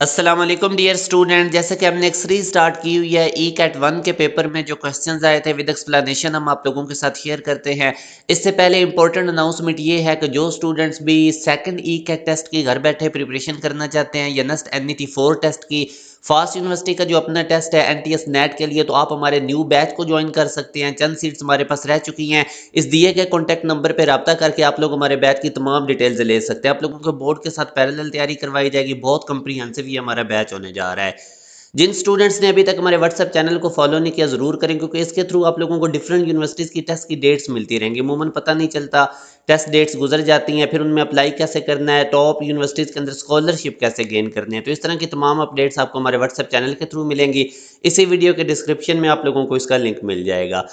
अस्सलाम वालेकुम dear student. जैसे कि हमने एक सीरीज स्टार्ट की हुई है ई कैट 1 के पेपर में जो क्वेश्चंस आए थे विद एक्सप्लेनेशन हम आप लोगों के साथ शेयर करते हैं। इससे पहले इंपॉर्टेंट अनाउंसमेंट ये है कि जो स्टूडेंट्स भी सेकंड ई कैट टेस्ट की घर बैठे प्रिपरेशन करना चाहते हैं या नेक्स्ट एनईटी 4 टेस्ट की फास्ट यूनिवर्सिटी का जो अपना टेस्ट है एनटीएस नेट के लिए, तो आप हमारे न्यू बैच को ज्वाइन कर सकते हैं। चंद सीट्स हमारे पास रह चुकी हैं। इस दिए गए कॉन्टैक्ट नंबर पर रब्ता करके आप लोग हमारे बैच की तमाम डिटेल्स ले सकते हैं। आप लोगों को बोर्ड के साथ पैरेलल तैयारी करवाई जाएगी। बहुत कंप्रीहेंसिव ये हमारा बैच होने जा रहा है। जिन स्टूडेंट्स ने अभी तक हमारे व्हाट्सएप चैनल को फॉलो नहीं किया ज़रूर करें, क्योंकि इसके थ्रू आप लोगों को डिफरेंट यूनिवर्सिटीज़ की टेस्ट की डेट्स मिलती रहेंगी। अमूमन पता नहीं चलता, टेस्ट डेट्स गुजर जाती हैं, फिर उनमें अप्लाई कैसे करना है, टॉप यूनिवर्सिटीज़ के अंदर स्कॉलरशिप कैसे गेन करनी है। तो इस तरह की तमाम अपडेट्स आपको हमारे व्हाट्सएप चैनल के थ्रू मिलेंगी। इसी वीडियो के डिस्क्रिप्शन में आप लोगों को इसका लिंक मिल जाएगा।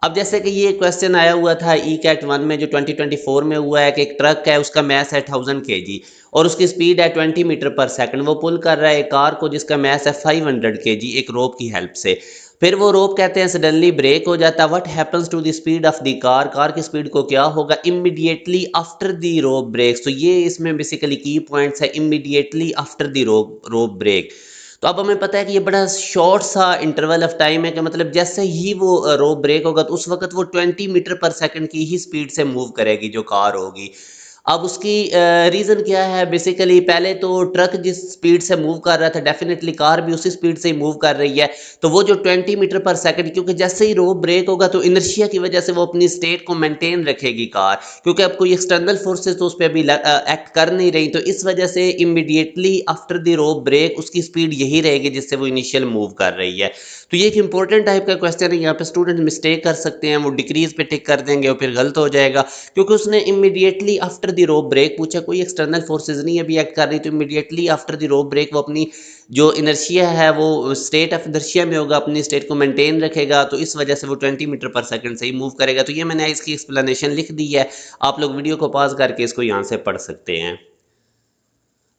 अब जैसे कि ये क्वेश्चन आया हुआ था ई कैट 1 में जो 2024 में हुआ है कि एक ट्रक है, उसका मैस है 1000 केजी और उसकी स्पीड है 20 मीटर पर सेकंड। वो पुल कर रहा है एक कार को जिसका मैस है 500 केजी एक रोप की हेल्प से। फिर वो रोप कहते हैं सडनली ब्रेक हो जाता है। What happens to the speed of the car, car की स्पीड को क्या होगा immediately after the rope breaks. तो ये इसमें बेसिकली की पॉइंट्स है, immediately after the rope break. तो अब हमें पता है कि ये बड़ा शॉर्ट सा इंटरवल ऑफ टाइम है कि मतलब जैसे ही वो रोप ब्रेक होगा तो उस वक्त वो 20 मीटर पर सेकंड की ही स्पीड से मूव करेगी जो कार होगी। अब उसकी रीज़न क्या है, बेसिकली पहले तो ट्रक जिस स्पीड से मूव कर रहा था डेफिनेटली कार भी उसी स्पीड से ही मूव कर रही है। तो वो जो 20 मीटर पर सेकंड, क्योंकि जैसे ही रोप ब्रेक होगा तो इनर्शिया की वजह से वो अपनी स्टेट को मेंटेन रखेगी कार, क्योंकि अब कोई एक्सटर्नल फोर्सेस तो उस पर अभी एक्ट कर नहीं रही। तो इस वजह से immediately after the rope break उसकी स्पीड यही रहेगी जिससे वो इनिशियल मूव कर रही है। तो ये एक इंपॉर्टेंट टाइप का क्वेश्चन है। यहाँ पे स्टूडेंट मिस्टेक कर सकते हैं, वो डिक्रीज पे टिक कर देंगे और फिर गलत हो जाएगा, क्योंकि उसने immediately after the rope break पूछा, कोई एक्सटर्नल फोर्सेज नहीं अभी एक्ट कर रही। तो immediately after the rope break वो अपनी जो इनर्शिया है वो स्टेट ऑफ इनर्शिया में होगा, अपनी स्टेट को मेंटेन रखेगा। तो इस वजह से वो 20 मीटर पर सेकंड से ही मूव करेगा। तो ये मैंने इसकी एक्सप्लेनेशन लिख दी है, आप लोग वीडियो को पॉज करके इसको यहाँ से पढ़ सकते हैं।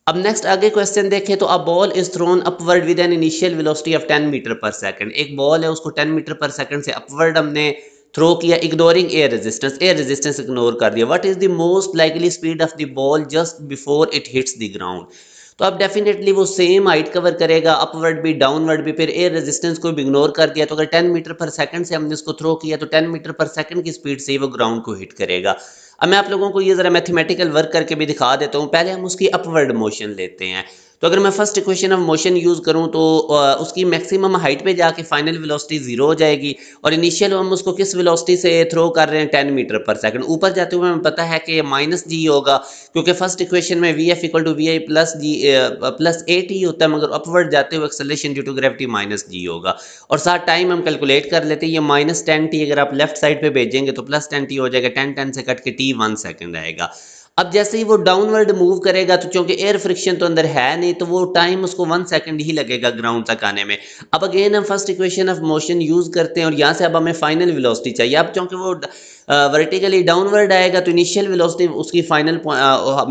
अब नेक्स्ट आगे क्वेश्चन देखें तो a ball is thrown upward with an initial velocity of 10 metre per second. एक बॉल है, उसको 10 मीटर पर सेकंड से अपवर्ड हमने थ्रो किया, इग्नोरिंग एयर रेजिस्टेंस इग्नोर कर दिया। What is the most likely speed of the ball just before it hits the ground. तो अब डेफिनेटली वो सेम हाइट कवर करेगा, अपवर्ड भी डाउनवर्ड भी, फिर एयर रेजिस्टेंस को भी इग्नोर कर दिया। तो अगर 10 मीटर पर सेकंड से हमने इसको थ्रो किया तो 10 मीटर पर सेकंड की स्पीड से ही वो ग्राउंड को हिट करेगा। अब मैं आप लोगों को ये ज़रा मैथमेटिकल वर्क करके भी दिखा देता हूँ। पहले हम उसकी अपवर्ड मोशन लेते हैं। तो अगर मैं first equation of motion use करूँ तो उसकी मैक्सिमम हाइट पे जाके फाइनल वेलोसिटी 0 हो जाएगी और इनिशियल हम उसको किस वेलोसिटी से थ्रो कर रहे हैं 10 मीटर पर सेकंड। ऊपर जाते हुए हमें पता है कि ये माइनस जी होगा, क्योंकि फर्स्ट इक्वेशन में v f equal to v i plus g plus a t होता है, मगर अपवर्ड जाते हुए acceleration due to gravity minus g होगा। और साथ टाइम हम कैलकुलेट कर लेते हैं, ये माइनस 10t अगर आप लेफ्ट साइड पे भेजेंगे तो प्लस 10t हो जाएगा। 10 से कट के t 1 सेकंड आएगा। अब जैसे ही वो डाउनवर्ड मूव करेगा तो चूंकि एयर फ्रिक्शन तो अंदर है नहीं, तो वो टाइम उसको 1 सेकंड ही लगेगा ग्राउंड तक आने में। अब अगेन हम first equation of motion use करते हैं और यहाँ से अब हमें फाइनल वेलोसिटी चाहिए। अब चूंकि वो वर्टिकली डाउनवर्ड आएगा तो इनिशियल वेलोसिटी उसकी फाइनल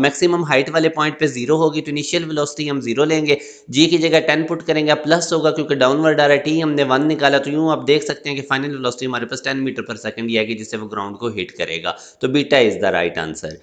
मैक्सिमम हाइट वाले पॉइंट पे 0 होगी। तो इनिशियल वेलोसिटी हम 0 लेंगे, जी की जगह 10 पुट करेंगे, प्लस होगा क्योंकि डाउनवर्ड आ रहा है, टी हमने 1 निकाला। तो यूं आप देख सकते हैं कि फाइनल वेलोसिटी हमारे पास 10 मीटर पर सेकंड ही आएगी जिससे वो ग्राउंड को हिट करेगा। तो beta is the right answer.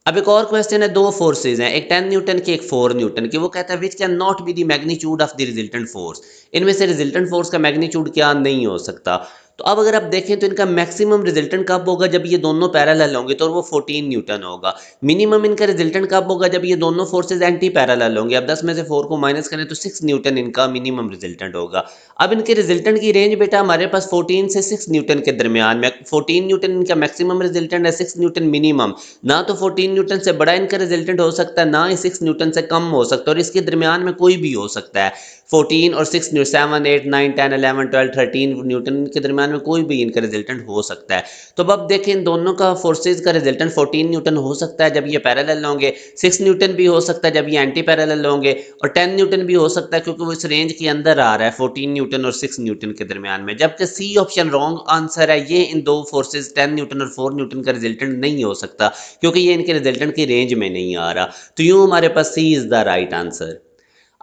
अब एक और क्वेश्चन है, दो फोर्सेज हैं, एक 10 न्यूटन की एक 4 न्यूटन की। वो कहता है which can not be the magnitude of the resultant force. इनमें से रिजल्टेंट फोर्स का मैग्नीट्यूड क्या नहीं हो सकता। तो अब अगर आप देखें तो इनका मैक्सिमम रिजल्टेंट कब होगा, जब ये दोनों पैरेलल होंगे तो वो 14 न्यूटन होगा। मिनिमम इनका रिजल्टेंट कब होगा, जब ये दोनों फोर्सेज एंटी पैरेलल होंगे। अब 10 में से 4 को माइनस करें तो 6 न्यूटन इनका मिनिमम रिजल्टेंट होगा। अब इनके रिजल्टेंट की रेंज बेटा हमारे पास 14 से 6 न्यूटन के दरमियान में। 14 न्यूटन इनका मैक्सिमम रिजल्टेंट है, 6 न्यूटन मिनिमम। ना तो 14 न्यूटन से बड़ा इनका रिजल्टेंट हो सकता है, ना ही 6 न्यूटन से कम हो सकता है, और इसके दरमियान में कोई भी हो सकता है। 14 और 6 न्यूटन, 7 8 9 10 11 12 13 न्यूटन के दरमियान में कोई भी इनका रिजल्टेंट हो सकता है। तो अब देखें इन दोनों का फोर्सेज का रिजल्टेंट 14 न्यूटन हो सकता है जब ये पैरेलल होंगे, 6 न्यूटन भी हो सकता है जब ये एंटी पैरेलल होंगे, और 10 न्यूटन भी हो सकता है क्योंकि वो इस रेंज के अंदर आ रहा है 14 न्यूटन और 6 न्यूटन के दरमियान में। जबकि सी ऑप्शन रॉन्ग आंसर है, ये इन दो फोर्सेज 10 न्यूटन और 4 न्यूटन का रिजल्टेंट नहीं हो सकता क्योंकि ये इनके रिजल्टेंट की रेंज में नहीं आ रहा। तो यूं हमारे पास सी इज द राइट आंसर।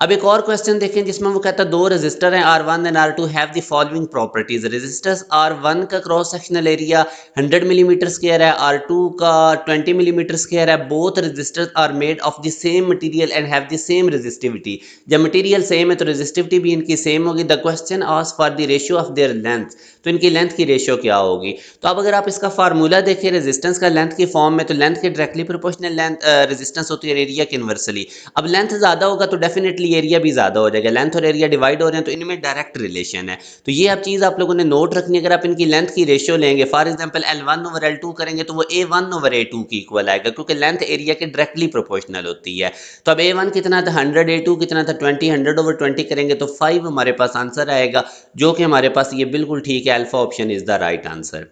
अब एक और क्वेश्चन देखें जिसमें वो कहता है दो रेजिस्टर हैं R1 and R2 have the following properties. Resistors R1 का cross sectional area 100 millimetre square है, R2 का 20 मिलीमीटर स्क्वायर है। Both resistors are made of the same material and have the same resistivity. जब material same है तो resistivity भी इनकी same होगी। The question asks for the ratio of their length, तो इनकी लेंथ की रेशियो क्या होगी। तो अब अगर आप इसका फार्मूला देखें रेजिस्टेंस का लेंथ की फॉर्म में, तो लेंथ के डायरेक्टली प्रोपोर्शनल लेंथ रेजिस्टेंस होती है एरिया के इनवर्सली। अब लेंथ ज़्यादा होगा तो डेफिनेटली एरिया भी ज़्यादा हो जाएगा। लेंथ और एरिया डिवाइड हो रहे हैं तो इनमें डायरेक्ट रिलेशन है। तो ये आप चीज़ आप लोगों ने नोट रखनी है। अगर आप इनकी लेंथ की रेशियो लेंगे, for example L1 over L2 करेंगे तो वो A1 ओवर A2 की इक्वल आएगा, क्योंकि लेंथ एरिया के डायरेक्टली प्रोपोर्शनल होती है। तो अब A1 कितना था 100, A2 कितना था 20, 100 ओवर 20 करेंगे तो 5 हमारे पास आंसर आएगा, जो कि हमारे पास ये बिल्कुल ठीक है। Alpha option is the right answer.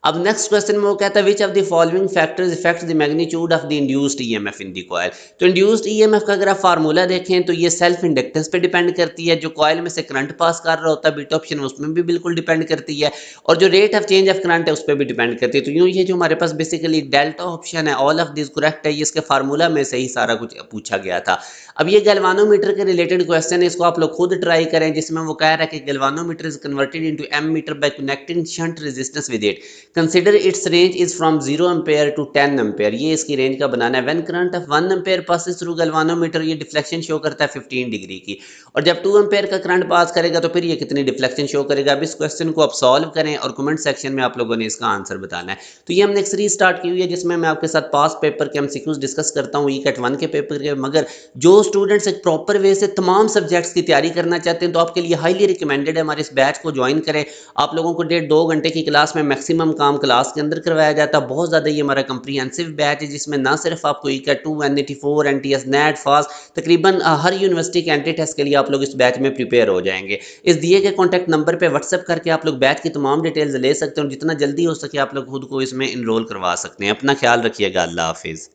अब नेक्स्ट क्वेश्चन में वो कहता है which of the following factors effect the magnitude of the induced EMF in the coil. तो इंड्यूस्ड ईएमएफ का अगर आप फार्मूला देखें तो ये सेल्फ इंडक्टेंस पे डिपेंड करती है। जो कॉइल में से करंट पास कर रहा होता है बीटा ऑप्शन उसमें भी बिल्कुल डिपेंड करती है, और जो rate of change of current है उस पर भी डिपेंड करती है। तो यूँ ये जो हमारे पास बेसिकली डेल्टा ऑप्शन है ऑल ऑफ दिस करेक्ट है, ये इसके फार्मूला में से ही सारा कुछ पूछा गया था। अब ये गैल्वानोमीटर के रिलेटेड क्वेश्चन है, इसको आप लोग खुद ट्राई करें, जिसमें वो कह रहा है कि galvanometer is converted into ammeter by connecting shunt resistance with it. Consider its range is from 0 ampere to 10 ampere. ये इसकी रेंज का बनाना है। When current of 1 ampere passes through galvanometer, ये डिफ्लेक्शन शो करता है 15 डिग्री की, और जब 2 एम्पेयर का करंट पास करेगा तो फिर ये कितनी डिफ्लेक्शन शो करेगा। अब इस क्वेश्चन को आप सॉल्व करें और कमेंट सेक्शन में आप लोगों ने इसका आंसर बताना है। तो ये हमने एक सीरीज स्टार्ट की हुई है जिसमें मैं आपके साथ पास पेपर के एमसीक्यूज डिस्कस करता हूँ ईकेट 1 के पेपर के। मगर जो स्टूडेंट्स एक प्रॉपर वे से तमाम सब्जेक्ट्स की तैयारी करना चाहते हैं तो आपके लिए हाईली रिकमेंडेड है हमारे इस बैच को ज्वाइन करें। आप लोगों को 1.5-2 घंटे की क्लास में मैक्सिमम काम क्लास के अंदर करवाया जाता है। बहुत ज़्यादा ये हमारा कंप्रीहेंसिव बैच है जिसमें ना सिर्फ आपको ईकेट 2, NET4, NTS, नेट, फास्ट, तकरीबन हर यूनिवर्सिटी के एंट्री टेस्ट के लिए आप लोग इस बैच में प्रिपेयर हो जाएंगे। इस दिए गए कॉन्टैक्ट नंबर पर व्हाट्सएप करके आप लोग बैच की तमाम डिटेल्स ले सकते हैं, और जितना जल्दी हो सके आप लोग खुद को इसमें इनरोल करवा सकते हैं। अपना ख्याल रखिएगा। अल्लाह हाफिज़।